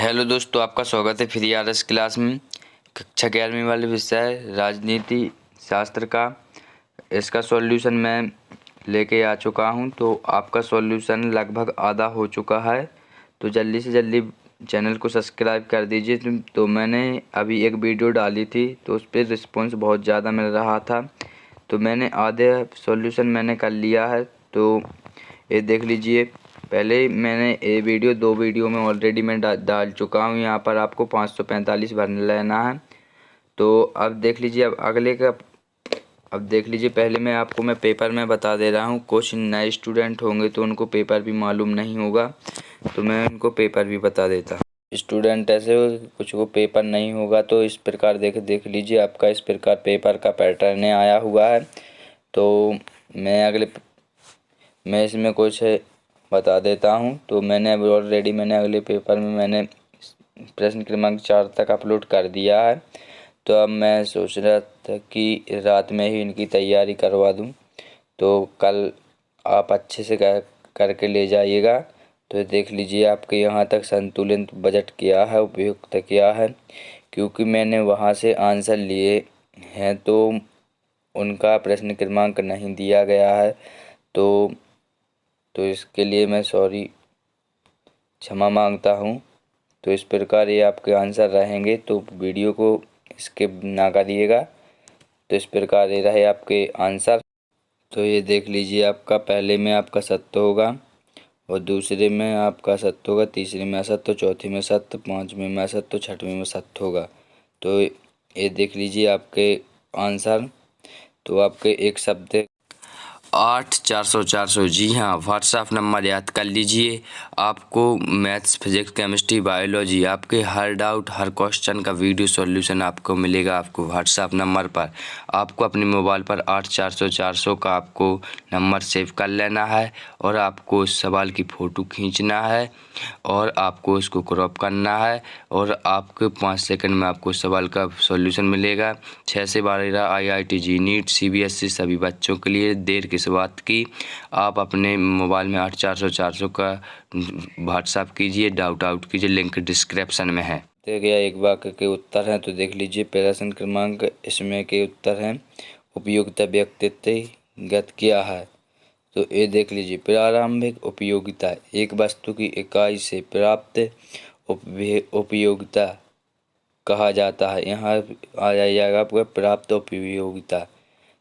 Hello दोस्तों, आपका स्वागत है फ्री आर एस क्लास में। कक्षा 11वीं वाले विषय राजनीति शास्त्र का इसका सॉल्यूशन मैं लेके आ चुका हूं। तो आपका सॉल्यूशन लगभग आधा हो चुका है, तो जल्दी से जल्दी चैनल को सब्सक्राइब कर दीजिए। तो मैंने अभी एक वीडियो डाली थी, तो उस पर रिस्पॉन्स बहुत ज़्यादा मिल रहा था, तो मैंने आधे सॉल्यूशन मैंने कर लिया है। तो ये देख लीजिए, पहले मैंने ये वीडियो 2 वीडियो में ऑलरेडी मैं डाल चुका हूँ। यहाँ पर आपको 545 भर लेना है। तो अब देख लीजिए, अब देख लीजिए, पहले मैं पेपर में बता दे रहा हूँ। कुछ नए स्टूडेंट होंगे तो उनको पेपर भी मालूम नहीं होगा, तो मैं उनको पेपर भी बता देता हूँ। स्टूडेंट ऐसे कुछ को पेपर नहीं होगा तो इस प्रकार देख लीजिए, आपका इस प्रकार पेपर का पैटर्न आया हुआ है। तो मैं इसमें कुछ बता देता हूँ। तो मैंने अगले पेपर में मैंने प्रश्न क्रमांक 4 तक अपलोड कर दिया है। तो अब मैं सोच रहा था कि रात में ही इनकी तैयारी करवा दूँ, तो कल आप अच्छे से करके ले जाइएगा। तो देख लीजिए, आपके यहाँ तक संतुलित बजट किया है, उपयुक्त किया है, क्योंकि मैंने वहाँ से आंसर लिए हैं तो उनका प्रश्न क्रमांक नहीं दिया गया है। तो इसके लिए मैं क्षमा मांगता हूँ। तो इस प्रकार ये आपके आंसर रहेंगे, तो वीडियो को स्किप ना करिएगा। तो इस प्रकार ये रहे आपके आंसर। तो ये देख लीजिए, आपका पहले में आपका सत्य होगा, और दूसरे में आपका सत्य होगा, तीसरे में असत्य, चौथे में सत्य, पाँचवें में असत्य, छठवें में सत्य होगा। तो ये देख लीजिए आपके आंसर। तो आपके एक शब्द 8 400 400, जी हाँ, व्हाट्सएप नंबर याद कर लीजिए। आपको मैथ्स, फिजिक्स, केमिस्ट्री, बायोलॉजी, आपके हर डाउट, हर क्वेश्चन का वीडियो सॉल्यूशन आपको मिलेगा आपको व्हाट्सएप नंबर पर। आपको अपने मोबाइल पर 8 400 400 का आपको नंबर सेव कर लेना है, और आपको उस सवाल की फ़ोटो खींचना है, और आपको उसको क्रॉप करना है, और आपके 5 सेकंड में आपको सवाल का सॉल्यूशन मिलेगा। 6 से 12 IIT जी नीट CBSE सभी बच्चों के लिए। देर किस बात की, आप अपने मोबाइल में 8 400 400 का व्हाट्सएप कीजिए, डाउट आउट कीजिए, लिंक डिस्क्रिप्शन में है। गया एक वाक्य के उत्तर हैं, तो देख लीजिए, प्रश्न क्रमांक इसमें के उत्तर हैं। उपयोगिता व्यक्तिगत क्या है, तो ये देख लीजिए, प्रारंभिक उपयोगिता एक वस्तु की इकाई से प्राप्त उपयोगिता कहा जाता है। यहाँ आ जाएगा आपका प्राप्त उपयोगिता।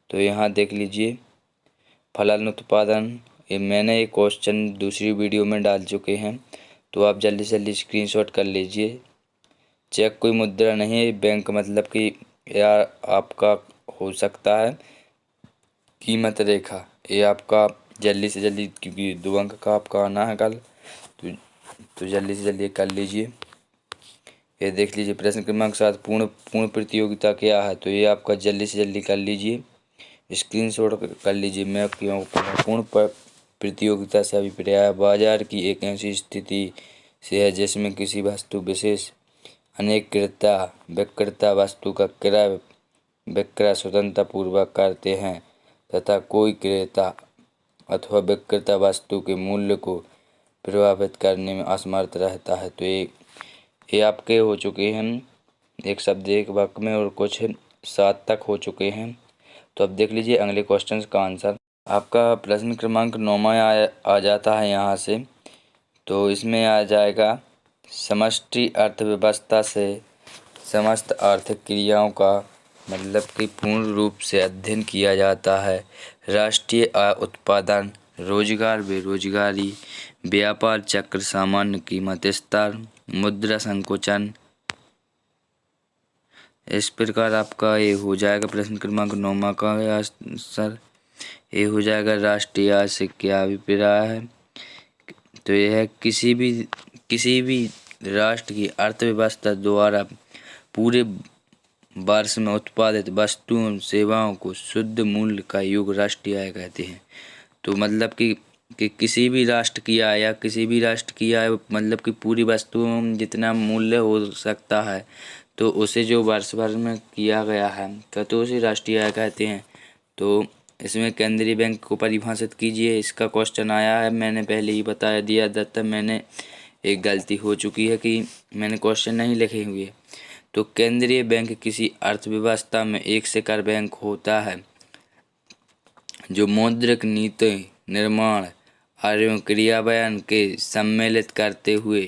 तो यहाँ देख लीजिए, फलन उत्पादन, ये मैंने एक क्वेश्चन दूसरी वीडियो में डाल चुके हैं, तो आप जल्दी से जल्दी स्क्रीनशॉट कर लीजिए। चेक कोई मुद्रा नहीं है, बैंक मतलब कि यार आपका हो सकता है कीमत रेखा, ये आपका जल्दी से जल्दी, क्योंकि 2 अंक का आपका आना है कल, तो जल्दी से जल्दी कर लीजिए। ये देख लीजिए, प्रश्न क्रमांक 7 पूर्ण प्रतियोगिता क्या है, तो ये आपका जल्दी से जल्दी कर लीजिए, स्क्रीनशॉट कर लीजिए। मैं क्यों पूर्ण प्रतियोगिता से अभिप्राय बाजार की एक ऐसी स्थिति से है जिसमें किसी वस्तु विशेष अनेक क्रेता विक्रेता वस्तु का क्रय विक्रय स्वतंत्रता पूर्वक करते हैं, तथा कोई क्रेता अथवा विक्रेता वस्तु के मूल्य को प्रभावित करने में असमर्थ रहता है। तो ये आपके हो चुके हैं एक शब्द एक वाक्य में, और कुछ 7 तक हो चुके हैं। तो अब देख लीजिए अगले क्वेश्चन का आंसर। आपका प्रश्न क्रमांक 9 आ जाता है यहाँ से, तो इसमें आ जाएगा, समष्टि अर्थव्यवस्था से समस्त आर्थिक क्रियाओं का मतलब कि पूर्ण रूप से अध्ययन किया जाता है। राष्ट्रीय आय उत्पादन, रोजगार बेरोजगारी, व्यापार चक्र, सामान्य कीमत स्तर, मुद्रा संकुचन। इस प्रकार आपका ये हो जाएगा प्रश्न क्रमांक 9 का आंसर। ये हो जाएगा राष्ट्रीय आय से क्या अभिप्राय है, तो यह है किसी भी राष्ट्र की अर्थव्यवस्था द्वारा पूरे वर्ष में उत्पादित वस्तुओं सेवाओं को शुद्ध मूल्य का योग राष्ट्रीय आय कहते हैं। तो मतलब कि किसी भी राष्ट्र की आय या किसी भी राष्ट्र की आय मतलब कि पूरी वस्तुओं में जितना मूल्य हो सकता है, तो उसे जो वर्ष भर में किया गया है तो उसे राष्ट्रीय आय कहते हैं। तो इसमें केंद्रीय बैंक को परिभाषित कीजिए, इसका क्वेश्चन आया है, मैंने पहले ही बता दिया था। मैंने एक गलती हो चुकी है कि मैंने क्वेश्चन नहीं लिखे हुए। तो केंद्रीय बैंक किसी अर्थव्यवस्था में एक शिखर बैंक होता है जो मौद्रिक नीति निर्माण एवं क्रियान्वयन के सम्मिलित करते हुए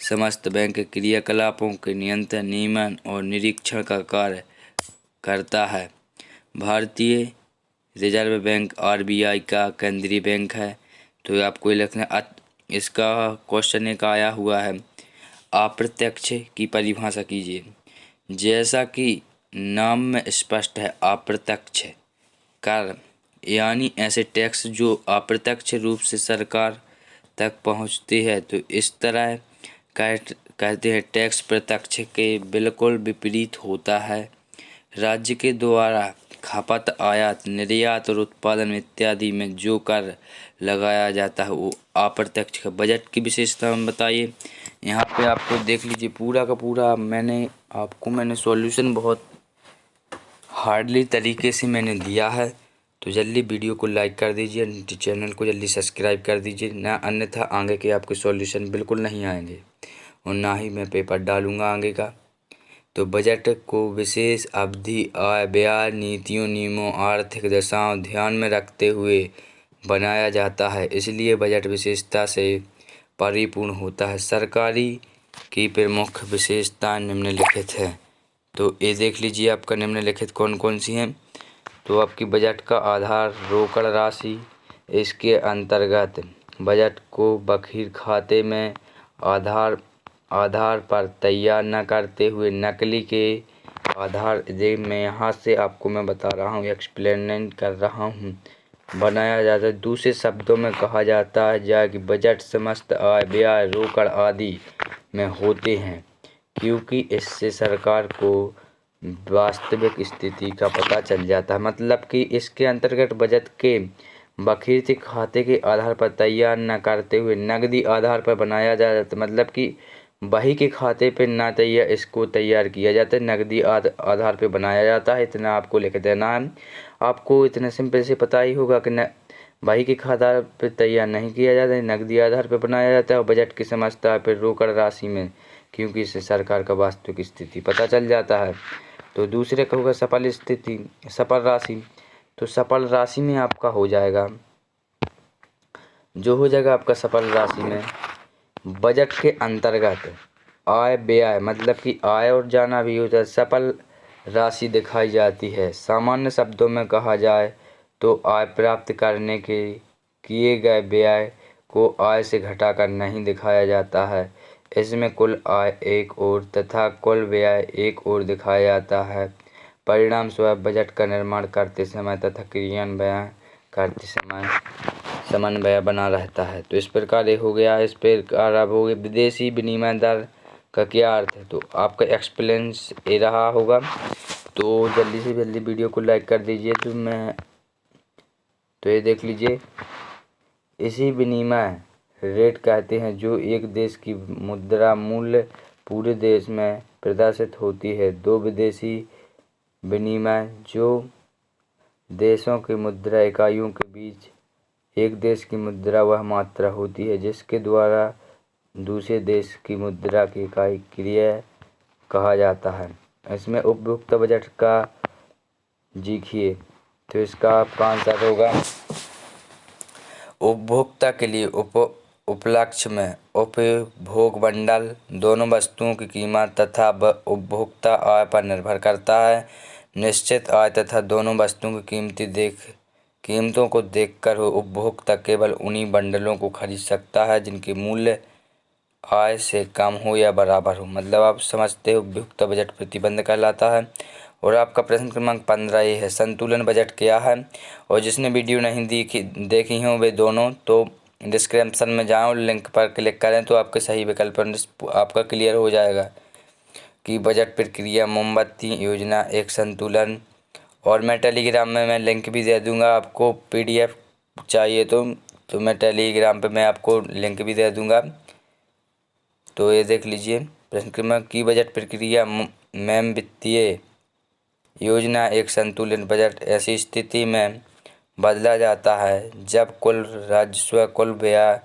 समस्त बैंक क्रियाकलापों के नियंत्रण, नियमन और निरीक्षण का कार्य करता है। भारतीय रिजर्व बैंक आरबीआई का केंद्रीय बैंक है। तो आपको ये लिखना, इसका क्वेश्चन एक आया हुआ है, अप्रत्यक्ष की परिभाषा कीजिए। जैसा कि नाम में स्पष्ट है, अप्रत्यक्ष कर यानी ऐसे टैक्स जो अप्रत्यक्ष रूप से सरकार तक पहुंचते हैं। तो इस तरह कहते हैं टैक्स प्रत्यक्ष के बिल्कुल विपरीत होता है। राज्य के द्वारा खपत, आयात, निर्यात और उत्पादन इत्यादि में जो कर लगाया जाता है वो अप्रत्यक्ष का। बजट की विशेषता में बताइए। यहाँ पे आपको देख लीजिए पूरा का पूरा मैंने सॉल्यूशन बहुत हार्डली तरीके से मैंने दिया है। तो जल्दी वीडियो को लाइक कर दीजिए, चैनल को जल्दी सब्सक्राइब कर दीजिए, ना अन्यथा आगे के आपके सॉल्यूशन बिल्कुल नहीं आएंगे और ना ही मैं पेपर डालूंगा आगे का। तो बजट को विशेष अवधि, आय व्यय, नीतियों, नियमों, आर्थिक दशाओं ध्यान में रखते हुए बनाया जाता है, इसलिए बजट विशेषता से परिपूर्ण होता है। सरकारी की प्रमुख विशेषताएं निम्नलिखित हैं। तो ये देख लीजिए आपका निम्नलिखित कौन कौन सी हैं। तो आपकी बजट का आधार रोकड़ राशि, इसके अंतर्गत बजट को बखीर खाते में आधार पर तैयार न करते हुए नकली के आधार मैं यहाँ से आपको मैं बता रहा हूँ, एक्सप्लेन कर रहा हूँ, बनाया जाता है। दूसरे शब्दों में कहा जाता है कि बजट समस्त आय व्यय रोकड़ आदि में होते हैं, क्योंकि इससे सरकार को वास्तविक स्थिति का पता चल जाता है। मतलब कि इसके अंतर्गत बजट के बखीर खाते के आधार पर तैयार न करते हुए नकदी आधार पर बनाया जाता है। मतलब कि बही के खाते पे ना इसको तैयार किया जाता है, नकदी आधार पे बनाया जाता है। इतना आपको लिख देना है। आपको इतना सिंपल से पता ही होगा कि बही के आधार पे तैयार नहीं किया जाता है, नकदी आधार पे बनाया जाता है। और बजट की समझता है फिर रोकड़ राशि में, क्योंकि इससे सरकार का वास्तविक स्थिति पता चल जाता है। तो दूसरे का होगा सफल राशि। तो सफल राशि में आपका हो जाएगा, जो हो जाएगा आपका सफल राशि में बजट के अंतर्गत आय व्यय, मतलब कि आय और जाना भी होता है, सफल राशि दिखाई जाती है। सामान्य शब्दों में कहा जाए तो आय प्राप्त करने के किए गए व्यय को आय से घटाकर नहीं दिखाया जाता है। इसमें कुल आय एक ओर तथा कुल व्यय एक ओर दिखाया जाता है। परिणाम स्वरूप बजट का निर्माण करते समय तथा क्रियान्वयन करते समय समन्वय बना रहता है। तो इस प्रकार ये हो गया। इस प्रकार अब हो गया विदेशी विनिमय दर का क्या अर्थ है। तो आपका एक्सपीरियंस ये रहा होगा। तो जल्दी से जल्दी वीडियो को लाइक कर दीजिए। तो ये देख लीजिए, इसी विनिमय रेट कहते हैं जो एक देश की मुद्रा मूल्य पूरे देश में प्रदर्शित होती है। दो विदेशी विनिमय जो देशों की मुद्रा इकाइयों के बीच एक देश की मुद्रा वह मात्रा होती है जिसके द्वारा दूसरे देश की मुद्रा की इकाई क्रिया कहा जाता है। इसमें उपभोक्ता बजट का जीखिए। तो इसका आपका आंसर होगा, उपभोक्ता के लिए उपलक्ष्य में उपभोग बंडल दोनों वस्तुओं की कीमत तथा उपभोक्ता आय पर निर्भर करता है। निश्चित आय तथा दोनों वस्तुओं की कीमतों को देखकर उपभोक्ता केवल उन्हीं बंडलों को खरीद सकता है जिनके मूल्य आय से कम हो या बराबर हो। मतलब आप समझते हो उपभोक्ता बजट प्रतिबंध कहलाता है। और आपका प्रश्न क्रमांक 15 ये है, संतुलन बजट क्या है। और जिसने वीडियो नहीं देखी हो वे दोनों तो डिस्क्रिप्शन में जाएं और लिंक पर क्लिक करें तो आपके सही विकल्प आपका क्लियर हो जाएगा कि बजट प्रक्रिया, मोमबत्ती योजना, एक संतुलन। और मैं टेलीग्राम में मैं लिंक भी दे दूंगा, आपको PDF चाहिए तो मैं टेलीग्राम पे मैं आपको लिंक भी दे दूंगा। तो ये देख लीजिए, प्रश्न क्रमांक की बजट प्रक्रिया में वित्तीय योजना एक संतुलित बजट ऐसी स्थिति में बदला जाता है जब कुल राजस्व, कुल व्यय,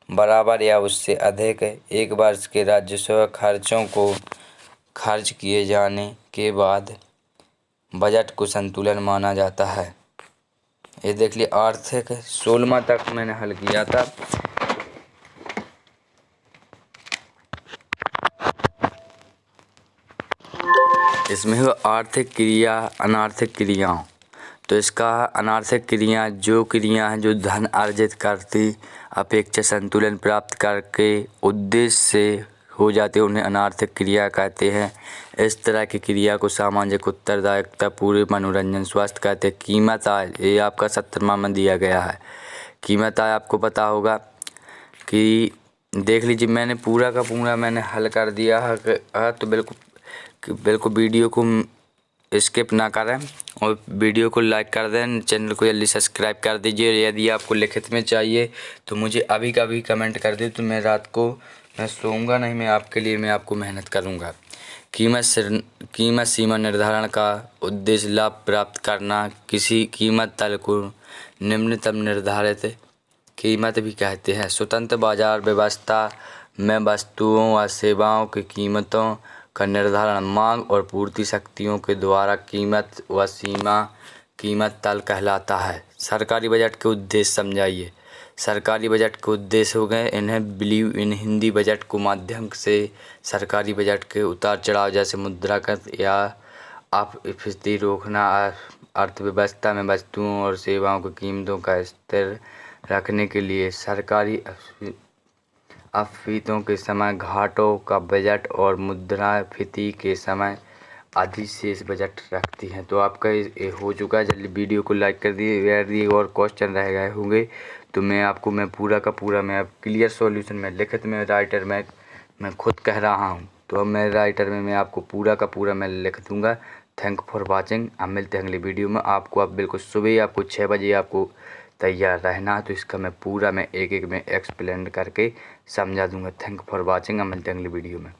बराबर या उससे अधिक एक वर्ष के राजस्व खर्चों को खर्च किए जाने के बाद बजट को संतुलन माना जाता है। ये देख लिए आर्थिक 16वां तक मैंने हल किया था। इसमें हो आर्थिक क्रिया अनार्थिक क्रियाओं। तो इसका अनार्थिक क्रिया जो क्रिया हैं जो धन अर्जित करती अपेक्षा संतुलन प्राप्त करके उद्देश्य से हो जाते उन्हें अनार्थिक क्रिया कहते हैं। इस तरह की क्रिया को सामाजिक उत्तरदायित्व पूरे मनोरंजन स्वास्थ्य कहते हैं। कीमत आय ये आपका 70वां में दिया गया है। कीमत आय आपको पता होगा कि देख लीजिए मैंने पूरा का पूरा मैंने हल कर दिया है। तो बिल्कुल वीडियो को स्किप ना करें और वीडियो को लाइक कर दें, चैनल को जल्दी सब्सक्राइब कर दीजिए। यदि आपको लिखित में चाहिए तो मुझे अभी का भी कमेंट कर दे, तो मैं रात को मैं सोऊंगा नहीं, मैं आपके लिए मैं आपको मेहनत करूंगा। कीमत सीमा निर्धारण का उद्देश्य लाभ प्राप्त करना। किसी कीमत तल को निम्नतम निर्धारित कीमत भी कहते हैं। स्वतंत्र बाजार व्यवस्था में वस्तुओं व सेवाओं की कीमतों का निर्धारण मांग और पूर्ति शक्तियों के द्वारा कीमत व सीमा कीमत तल कहलाता है। सरकारी बजट के उद्देश्य समझाइए। सरकारी बजट के उद्देश्य हो गए इन्हें बिलीव इन हिंदी बजट को माध्यम से सरकारी बजट के उतार चढ़ाव जैसे मुद्राकृत या अपस्फीति रोकना, अर्थव्यवस्था में वस्तुओं और सेवाओं की कीमतों का स्थिर रखने के लिए सरकारी अपस्फीतियों के समय घाटों का बजट और मुद्रास्फीति के समय अधिशेष बजट रखती हैं। तो आपका ये हो चुका है। जल्दी वीडियो को लाइक कर दिए। यदि और क्वेश्चन रह गए होंगे तो मैं पूरा का पूरा मैं अब क्लियर सॉल्यूशन में लिखित में राइटर में मैं खुद कह रहा हूँ। तो अब मैं राइटर में मैं आपको पूरा का पूरा मैं लिख दूँगा। Thank for watching. अब मिलते हैं अगली वीडियो में। आपको अब बिल्कुल सुबह आपको 6 बजे आपको तैयार रहना। तो इसका मैं पूरा मैं एक एक में एक्सप्लेन करके समझा दूँगा। Thank for watching. अब मिलते हैं अगली वीडियो में।